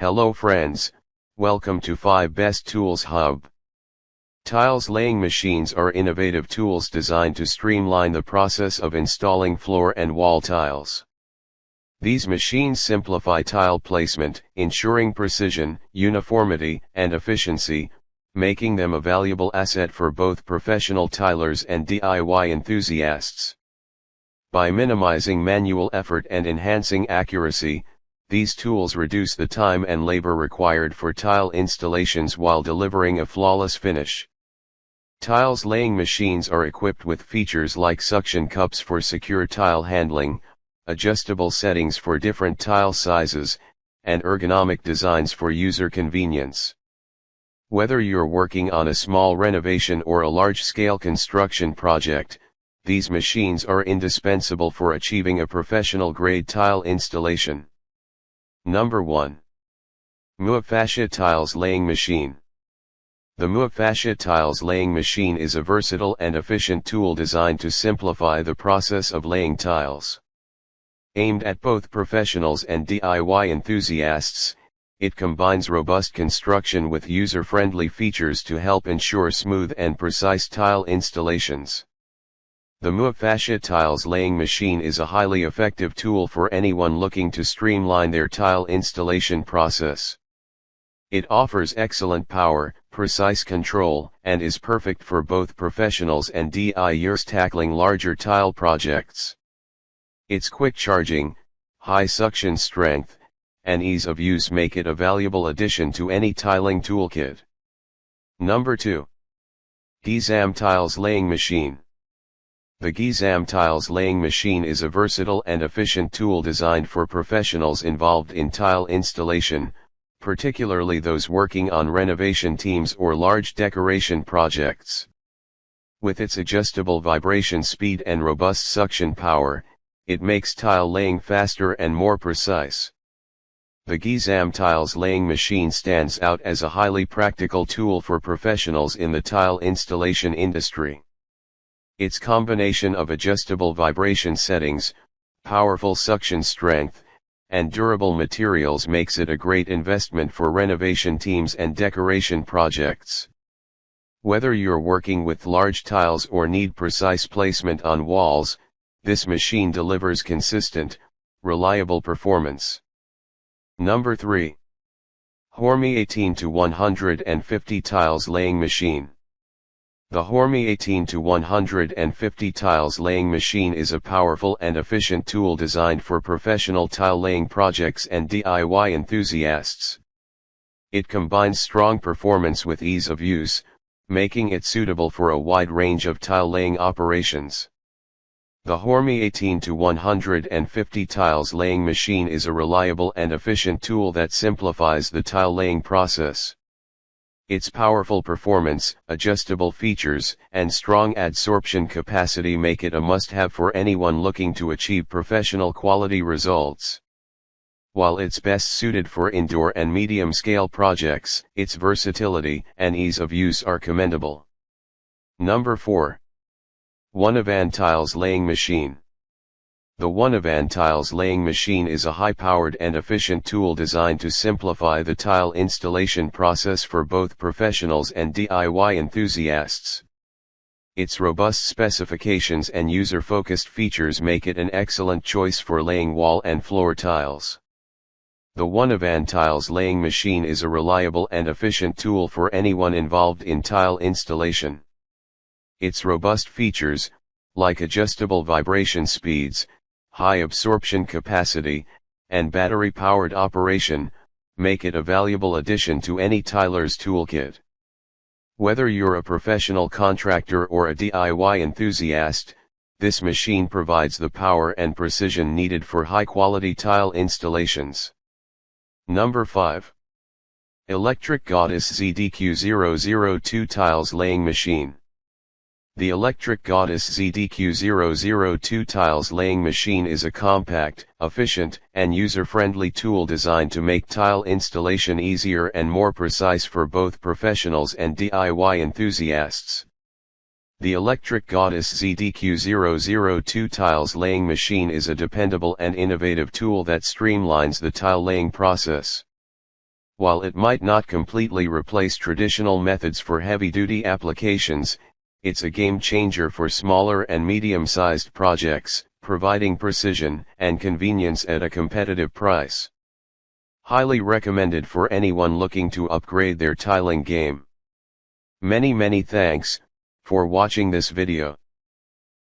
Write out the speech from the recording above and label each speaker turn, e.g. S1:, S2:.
S1: Hello friends, welcome to 5 Best Tools Hub. Tiles laying machines are innovative tools designed to streamline the process of installing floor and wall tiles. These machines simplify tile placement, ensuring precision, uniformity, and efficiency, making them a valuable asset for both professional tilers and DIY enthusiasts. By minimizing manual effort and enhancing accuracy, these tools reduce the time and labor required for tile installations while delivering a flawless finish. Tiles laying machines are equipped with features like suction cups for secure tile handling, adjustable settings for different tile sizes, and ergonomic designs for user convenience. Whether you're working on a small renovation or a large-scale construction project, these machines are indispensable for achieving a professional-grade tile installation. Number 1. Mufasha Tiles Laying Machine. The Mufasha Tiles Laying Machine is a versatile and efficient tool designed to simplify the process of laying tiles. Aimed at both professionals and DIY enthusiasts, it combines robust construction with user-friendly features to help ensure smooth and precise tile installations. The Mufasha Tiles Laying Machine is a highly effective tool for anyone looking to streamline their tile installation process. It offers excellent power, precise control, and is perfect for both professionals and DIYers tackling larger tile projects. Its quick charging, high suction strength, and ease of use make it a valuable addition to any tiling toolkit. Number 2. Gisam Tiles Laying Machine. The Gisam Tiles Laying Machine is a versatile and efficient tool designed for professionals involved in tile installation, particularly those working on renovation teams or large decoration projects. With its adjustable vibration speed and robust suction power, it makes tile laying faster and more precise. The Gisam Tiles Laying Machine stands out as a highly practical tool for professionals in the tile installation industry. Its combination of adjustable vibration settings, powerful suction strength, and durable materials makes it a great investment for renovation teams and decoration projects. Whether you're working with large tiles or need precise placement on walls, this machine delivers consistent, reliable performance. Number 3. Hormy 18 to 150 Tiles Laying Machine. The Hormy 18 to 150 Tiles Laying Machine is a powerful and efficient tool designed for professional tile laying projects and DIY enthusiasts. It combines strong performance with ease of use, making it suitable for a wide range of tile laying operations. The Hormy 18 to 150 Tiles Laying Machine is a reliable and efficient tool that simplifies the tile laying process. Its powerful performance, adjustable features, and strong adsorption capacity make it a must-have for anyone looking to achieve professional quality results. While it's best suited for indoor and medium-scale projects, its versatility and ease of use are commendable. Number 4. Onevan Tiles Laying Machine. The Onevan Tiles Laying Machine is a high-powered and efficient tool designed to simplify the tile installation process for both professionals and DIY enthusiasts. Its robust specifications and user-focused features make it an excellent choice for laying wall and floor tiles. The Onevan Tiles Laying Machine is a reliable and efficient tool for anyone involved in tile installation. Its robust features, like adjustable vibration speeds, high absorption capacity, and battery-powered operation, make it a valuable addition to any tiler's toolkit. Whether you're a professional contractor or a DIY enthusiast, this machine provides the power and precision needed for high-quality tile installations. Number 5. Electric Goddess ZDQ002 Tiles Laying Machine. The Electric Goddess ZDQ002 Tiles Laying Machine is a compact, efficient, and user-friendly tool designed to make tile installation easier and more precise for both professionals and DIY enthusiasts. The Electric Goddess ZDQ002 Tiles Laying Machine is a dependable and innovative tool that streamlines the tile laying process. While it might not completely replace traditional methods for heavy-duty applications, it's a game changer for smaller and medium-sized projects, providing precision and convenience at a competitive price. Highly recommended for anyone looking to upgrade their tiling game. Many thanks for watching this video.